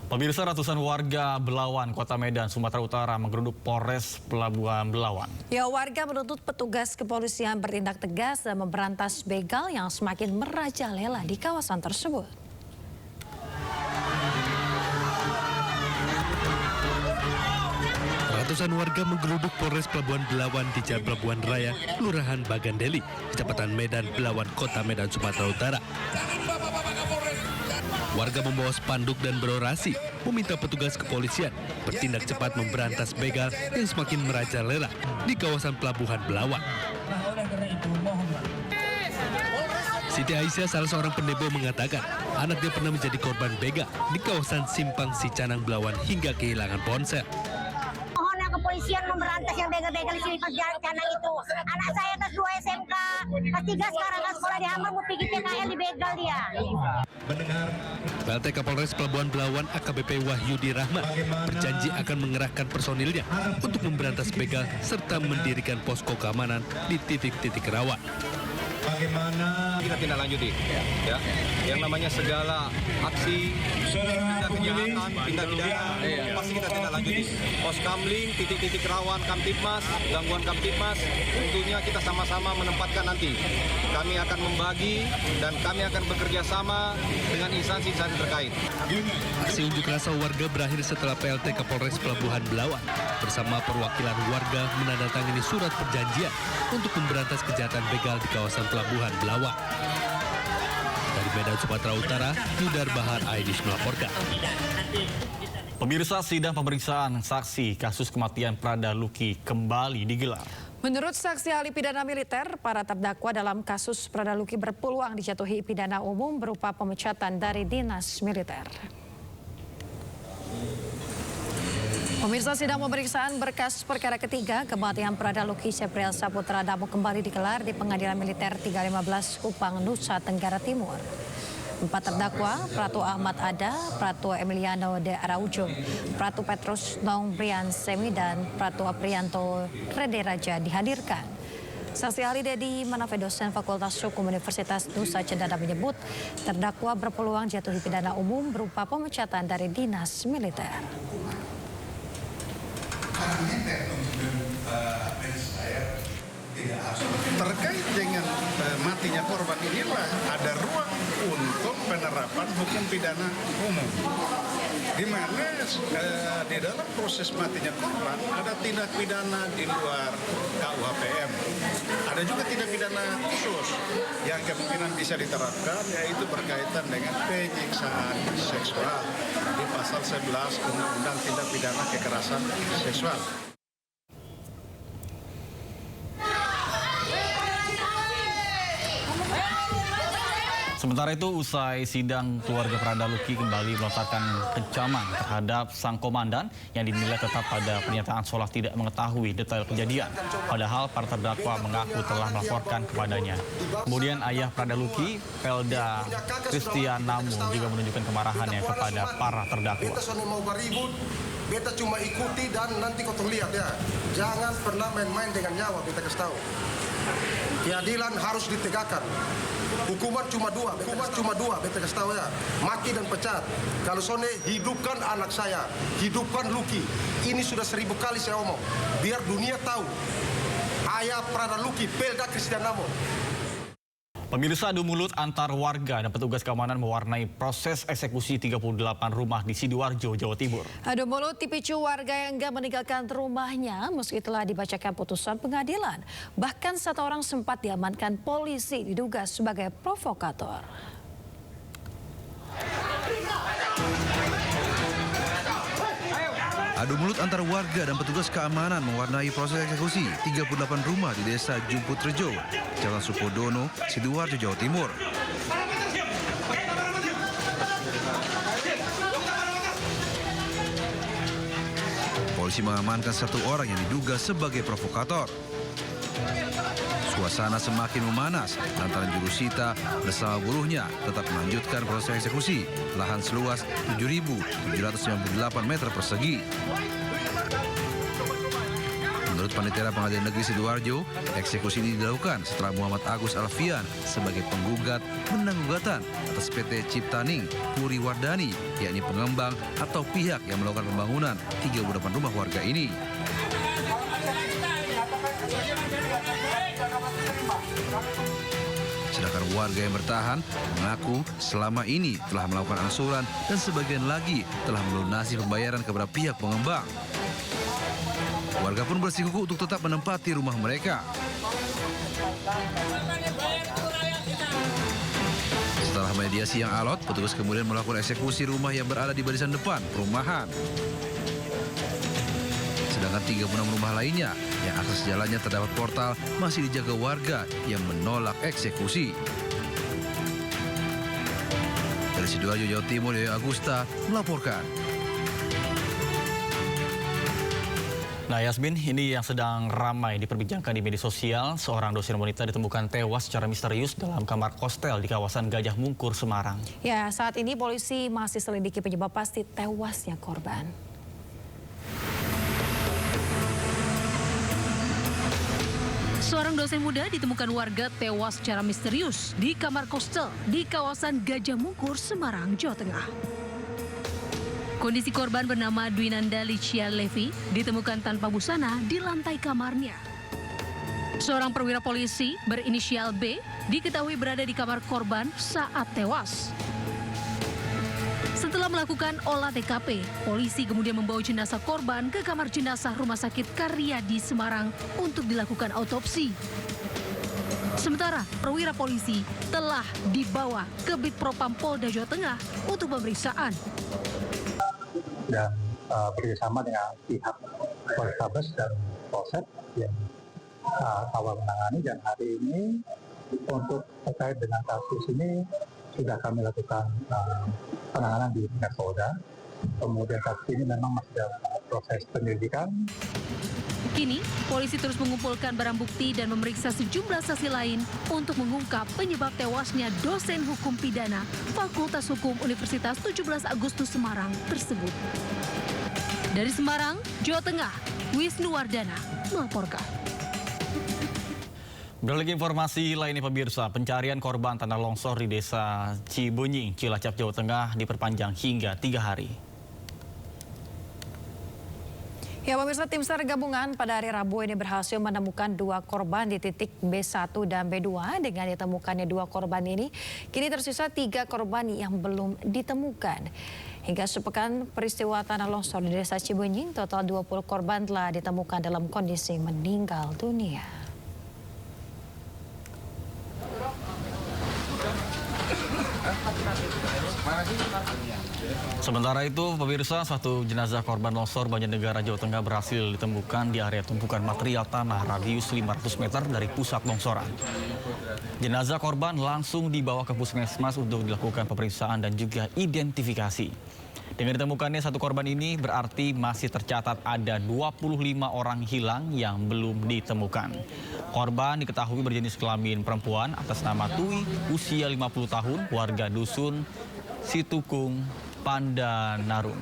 Pemirsa, ratusan warga Belawan, Kota Medan, Sumatera Utara menggeruduk Polres Pelabuhan Belawan. Ya, warga menuntut petugas kepolisian bertindak tegas dan memberantas begal yang semakin merajalela di kawasan tersebut. Ratusan warga menggeruduk Polres Pelabuhan Belawan di Jalan Pelabuhan Raya, Kelurahan Bagandeli, Kecamatan Medan, Belawan, Kota Medan, Sumatera Utara. Warga membawa spanduk dan berorasi meminta petugas kepolisian bertindak cepat memberantas begal yang semakin merajalela di kawasan Pelabuhan Belawan. Siti Aisyah, salah seorang pendemo, mengatakan anaknya pernah menjadi korban begal di kawasan Simpang Sicanang Belawan hingga kehilangan ponsel. Kepolisian memberantas yang begal-begal di sini pas jalan Canang itu. Anak saya kelas 2 SMK, kelas 3 sekarang sekolah di Hamar, mau pergi PKL di begal dia. PLT Kapolres Pelabuhan Belawan AKBP Wahyudi Rahmat berjanji akan mengerahkan personilnya untuk memberantas begal serta mendirikan posko keamanan di titik-titik rawan. Bagaimana kita tindak lanjuti, ya, yang namanya segala aksi, tindak kejahatan, tindak pidana, pasti kita tindak lanjuti. Pos kamling, titik-titik rawan Kamtibmas, gangguan Kamtibmas, tentunya kita sama-sama menempatkan nanti. Kami akan membagi dan kami akan bekerja sama dengan instansi-instansi terkait. Aksi unjuk rasa warga berakhir setelah PLT Kapolres Pelabuhan Belawan bersama perwakilan warga menandatangani surat perjanjian untuk memberantas kejahatan begal di kawasan Pelabuhan Belawan. Dari Medan, Sumatera Utara, Yudar Bahar Aidis melaporkan. Pemirsa, sidang pemeriksaan saksi kasus kematian Prada Luki kembali digelar. Menurut saksi ahli pidana militer, para terdakwa dalam kasus Prada Luki berpeluang dijatuhi pidana umum berupa pemecatan dari dinas militer. Pemirsa, sidang pemeriksaan berkas perkara ketiga kematian Prada Luki Sepriel Saputra Damu kembali digelar di Pengadilan Militer 315 Kupang, Nusa Tenggara Timur. 4 terdakwa, Pratu Ahmad Ada, Pratu Emiliano de Araujo, Pratu Petrus Nong Brian Semi, dan Pratu Aprianto Rede Raja dihadirkan. Saksi ahli Dedi Manafe, dosen Fakultas Hukum Universitas Nusa Cendana, menyebut terdakwa berpeluang jatuhi pidana umum berupa pemecatan dari dinas militer. Terkait dengan matinya korban inilah ada ruang untuk penerapan hukum pidana umum, di mana di dalam proses matinya korban ada tindak pidana di luar KUHPM, ada juga tindak pidana khusus yang kemungkinan bisa diterapkan, yaitu berkaitan dengan penyiksaan seksual di pasal 11 Undang-Undang Tindak Pidana Kekerasan Seksual. Sementara itu, usai sidang, keluarga Prada Luki kembali melontarkan kecaman terhadap sang komandan yang dinilai tetap pada pernyataan seolah tidak mengetahui detail kejadian. Padahal para terdakwa mengaku telah melaporkan kepadanya. Kemudian ayah Prada Luki, Pelda Christian Namu, juga menunjukkan kemarahannya kepada para terdakwa. Beta cuma ikuti dan nanti kau lihat ya. Jangan pernah main-main dengan nyawa, beta kasih tahu. Keadilan harus ditegakkan. Hukuman cuma dua, beta kasih tahu ya. Mati dan pecat. Kalau Sone, hidupkan anak saya, hidupkan Luki. Ini sudah 1000 kali saya omong. Biar dunia tahu. Ayah Prada Luki, Pelda Christian Namu. Pemirsa, adu mulut antar warga dan petugas keamanan mewarnai proses eksekusi 38 rumah di Sidoarjo, Jawa Timur. Adu mulut dipicu warga yang enggan meninggalkan rumahnya meski telah dibacakan putusan pengadilan. Bahkan 1 orang sempat diamankan polisi diduga sebagai provokator. Adu mulut antar warga dan petugas keamanan mewarnai proses eksekusi 38 rumah di Desa Jumput Rejo, Jalan Supodono, Sidoarjo, Jawa Timur. Polisi mengamankan 1 orang yang diduga sebagai provokator. Suasana semakin memanas lantaran jurusita bersama buruhnya tetap melanjutkan proses eksekusi lahan seluas 7.798 meter persegi. Menurut Panitera Pengadilan Negeri Sidoarjo, eksekusi ini dilakukan setelah Muhammad Agus Alfian sebagai penggugat menang gugatan atas PT Ciptaning Puri Wardani, yakni pengembang atau pihak yang melakukan pembangunan 38 rumah warga ini. Sedangkan warga yang bertahan mengaku selama ini telah melakukan angsuran dan sebagian lagi telah melunasi pembayaran kepada pihak pengembang. Warga pun bersikukuh untuk tetap menempati rumah mereka. Setelah mediasi yang alot, petugas kemudian melakukan eksekusi rumah yang berada di barisan depan perumahan. Sedangkan 36 rumah lainnya yang akses jalannya terdapat portal masih dijaga warga yang menolak eksekusi. Dari Sidoarjo, Jawa Timur, Yoyo Agusta melaporkan. Nah, Yasmin, ini yang sedang ramai diperbincangkan di media sosial. Seorang dosen wanita ditemukan tewas secara misterius dalam kamar kostel di kawasan Gajah Mungkur, Semarang. Ya, saat ini polisi masih selidiki penyebab pasti tewasnya korban. Seorang dosen muda ditemukan warga tewas secara misterius di kamar kostel di kawasan Gajah Mungkur, Semarang, Jawa Tengah. Kondisi korban bernama Dwinanda Licia Levi ditemukan tanpa busana di lantai kamarnya. Seorang perwira polisi berinisial B diketahui berada di kamar korban saat tewas. Setelah melakukan olah TKP, polisi kemudian membawa jenazah korban ke kamar jenazah Rumah Sakit Karyadi Semarang untuk dilakukan autopsi. Sementara perwira polisi telah dibawa ke Bitpropam Polda Jawa Tengah untuk pemeriksaan. Dan bekerjasama dengan pihak Polrestabes dan Polsek yang awal menangani, dan hari ini untuk terkait dengan kasus ini sudah kami lakukan penanganan di tingkat Polda. Kemudian kasus ini memang masih dalam proses penyelidikan. Kini, polisi terus mengumpulkan barang bukti dan memeriksa sejumlah saksi lain untuk mengungkap penyebab tewasnya dosen hukum pidana Fakultas Hukum Universitas 17 Agustus Semarang tersebut. Dari Semarang, Jawa Tengah, Wisnu Wardana melaporkan. Beralih ke informasi lainnya pemirsa, pencarian korban tanah longsor di desa Cibunying, Cilacap, Jawa Tengah diperpanjang hingga 3 hari. Ya, pemirsa, tim SAR gabungan pada hari Rabu ini berhasil menemukan 2 korban di titik B1 dan B2. Dengan ditemukannya 2 korban ini, kini tersisa 3 korban yang belum ditemukan. Hingga sepekan peristiwa tanah longsor di desa Cibunying, total 20 korban telah ditemukan dalam kondisi meninggal dunia. Sementara itu, pemirsa, 1 jenazah korban longsor Banjarnegara, Jawa Tengah berhasil ditemukan di area tumpukan material tanah radius 500 meter dari pusat longsoran. Jenazah korban langsung dibawa ke puskesmas untuk dilakukan pemeriksaan dan juga identifikasi. Dengan ditemukannya 1 korban ini berarti masih tercatat ada 25 orang hilang yang belum ditemukan. Korban diketahui berjenis kelamin perempuan atas nama Tui, usia 50 tahun, warga dusun Situkung, Pandanarung.